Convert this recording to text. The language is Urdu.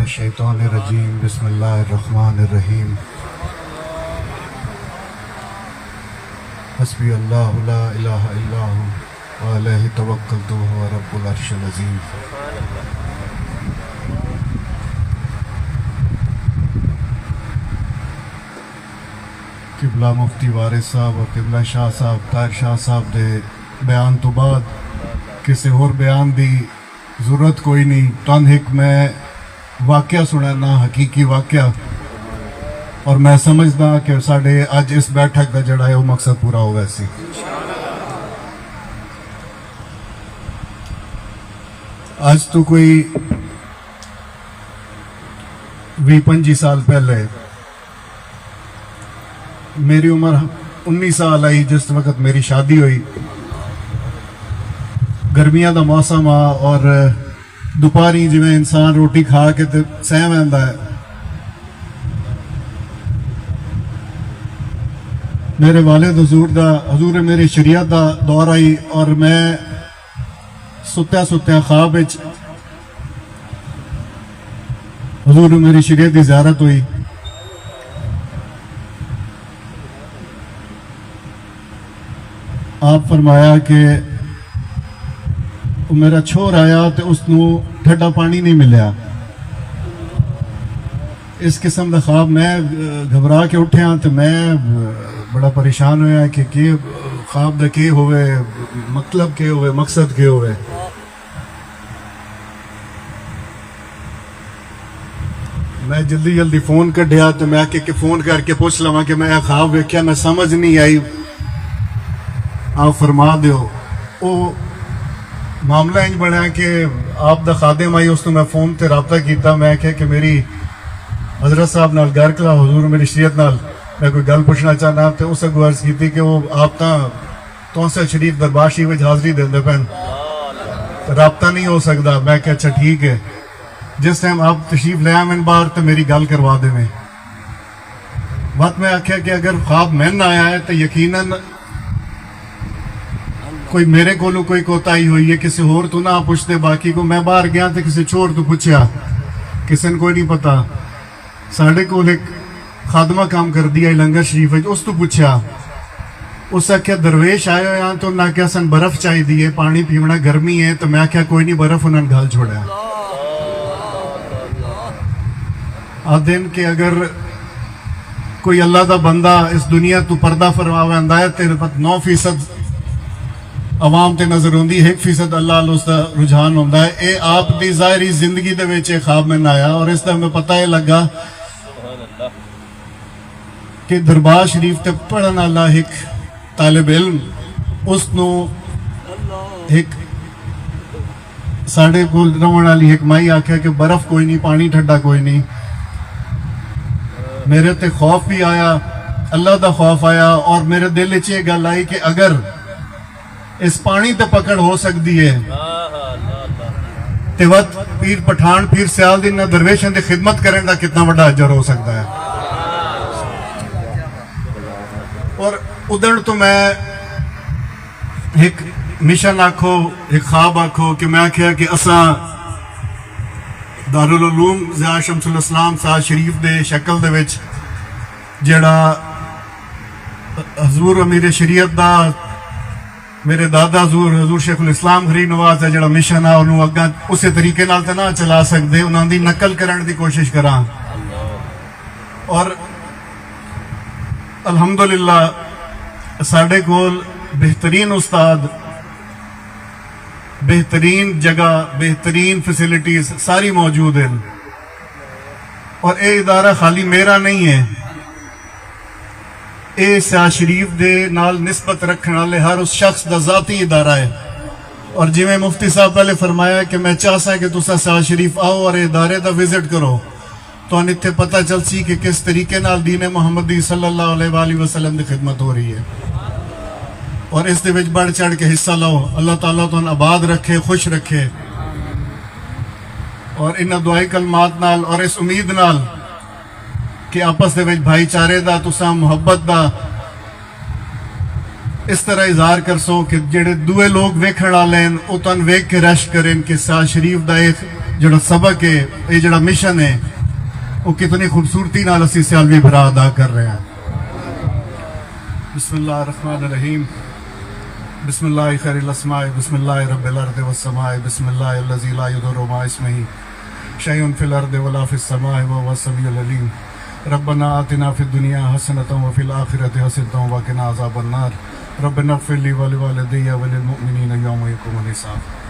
الشیطان الرجیم بسم اللہ الرحمن الرحیم حسبی اللہ لا الہ الا ہوا علیہ توکلت وہو رب العرش العظیم۔ قبلہ مفتی وارث صاحب اور قبلہ شاہ صاحب طاہر شاہ صاحب دے بیان تو بعد کسی اور بیان دی ضرورت کوئی نہیں۔ تن ایک میں واقعہ سنانا، حقیقی واقعہ، اور میں سمجھدا کہ ساڑھے اج اس بیٹھک دا جڑا ہے وہ مقصد پورا ہو ویسی۔ آج تو کوئی 20-25 سال پہلے میری عمر 19 سال آئی جس وقت میری شادی ہوئی۔ گرمیاں دا موسم آ اور دوپہری جی میں انسان روٹی کھا کے سہ ویندا ہے۔ میرے والد حضور میری شریعت دا دور آئی اور میں ستیا خواب وچ حضور میری شریعت دی زیارت ہوئی۔ آپ فرمایا کہ میرا چھوڑ آیا تو اس نو ٹھڈا پانی نہیں ملیا۔ اس قسم دا خواب میں گھبرا کے اٹھیا تو میں بڑا پریشان ہویا کہ خواب دا کی ہوئے، مطلب کی ہوئے، مقصد کی ہوئے۔ میں جلدی فون کڈیا تو میں کہ فون کر کے پوچھ لواں کہ میں خواب ویکھیا، میں سمجھ نہیں آئی، آپ فرما دیو۔ وہ معاملہ انج بنیا کہ آپ دا خادم آئی، اس نے میں فون تے رابطہ کیتا، میں کہ میری حضرت صاحب نال گھر کلا حضور میری شریعت نال میں کوئی گل پوچھنا چاہنا، تو اس کو عرض کی کہ وہ آپ تو سے شریف دربار شریف وچ حاضری دیندے پین، رابطہ نہیں ہو سکتا۔ میں کہ اچھا ٹھیک ہے، جس ٹائم آپ تشریف لے آئے باہر تو میری گل کروا دے میں۔ بات میں آکھیا کہ اگر خواب میں نہ آیا ہے تو یقیناً کوئی میرے کولو کوئی کوتاہی ہوئی ہے، کسی اور تو نہ پوچھتے باقی کو۔ میں باہر گیا تو کسی چھوڑ تو پوچھیا، کسی نے کوئی نہیں پتا۔ ساڑھے کول ایک خادمہ کام کر دیا لنگر شریف، اس تو پوچھیا، اس سے کیا درویش آئے ہو یہاں تو نہ کیا سن برف چاہی دیئے، پانی پیونا گرمی ہے، تو میں کیا کوئی نہیں، برف انہوں نے گھال چھوڑا۔ آدھین کہ اگر کوئی اللہ دا بندہ اس دنیا تو پردہ فرماوے اندائے تیرے پت 9% عوام تے نظر ہوندی، 1% اللہ علیہ اس دا رجحان ہوندہ ہے۔ اے آپ دی ظاہری زندگی دے ویچے خواب میں نہ آیا، اور اس دا ہمیں پتہ ہے لگا کہ دربار شریف تے پڑھنا اللہ ایک طالب علم، اس نو ایک ساڑھے کو رون والی ایک مائی آکھا کہ برف کوئی نہیں، پانی ٹھڈا کوئی نہیں۔ میرے تے خوف بھی آیا، اللہ دا خوف آیا، اور میرے دل چے گل آئی کہ اگر اس پانی تے پکڑ ہو سکتی ہے تے وقت پیر پٹھان پیر سیال دن درویشن دی خدمت کرنے دا کتنا بڑا اجر ہو سکتا ہے۔ اور ادھر تو میں ایک مشن آکھو، ایک خواب آکھو کہ میں آکھیا کہ اساں دارالعلوم ضیاء شمس الاسلام ساز شریف دے شکل دے وچ جڑا حضور امیر شریعت دا میرے دادا حضور شیخ الاسلام غری نواز ہے جڑا مشن ہے، انہوں اگاں اسے طریقے نال تے نہ چلا سکدے، انہاں دی نقل کرن دی کوشش کراں۔ اور الحمدللہ ساڑھے کول بہترین استاد، بہترین جگہ، بہترین فیسیلیٹیز ساری موجود ہیں، اور اے ادارہ خالی میرا نہیں ہے، اے سیاح شریف دے نال نسبت رکھنے والے ہر اس شخص دا ذاتی ادارہ ہے۔ اور جی میں مفتی صاحب پہلے فرمایا کہ میں چاہتا ہے کہ تسا سیاح شریف آؤ اور ادارے دا وزٹ کرو، تو ان اتھے پتہ چل سی کہ کس طریقے نال دین محمدی صلی اللہ علیہ وآلہ وسلم دی خدمت ہو رہی ہے، اور اس دے وچ بڑھ چڑھ کے حصہ لو۔ اللہ تعالیٰ تو آباد رکھے، خوش رکھے، اور ان دعائی کلمات نال اور اس امید نال کہ آپس دے وچ بھائی چارے دا تساں محبت دا اس طرح اظہار کرسو کہ جڑے دوے لوگ ویکھن والے ہیں او تن ویکھ کے رش کریں کہ سیاح شریف دا ایک جڑا سبق ہے یہ جڑا مشن ہے وہ کتنی خوبصورتی نال اسی سیالوی بھرا ادا کر رہے ہیں. بسم اللہ الرحمن الرحیم. بسم اللہ خیر الاسماء. بسم اللہ رب الارض والسماء. بسم اللہ الذی لا یضر مع اسمہ شیء فی الارض ولا فی السماء وهو السمیع العلیم. ربنا آتنا فی الدنیا حسنۃ وفی الآخرۃ حسنۃ وقنا عذاب النار. ربنا اغفر لی ولوالدی وللمؤمنین یوم یقوم الحساب.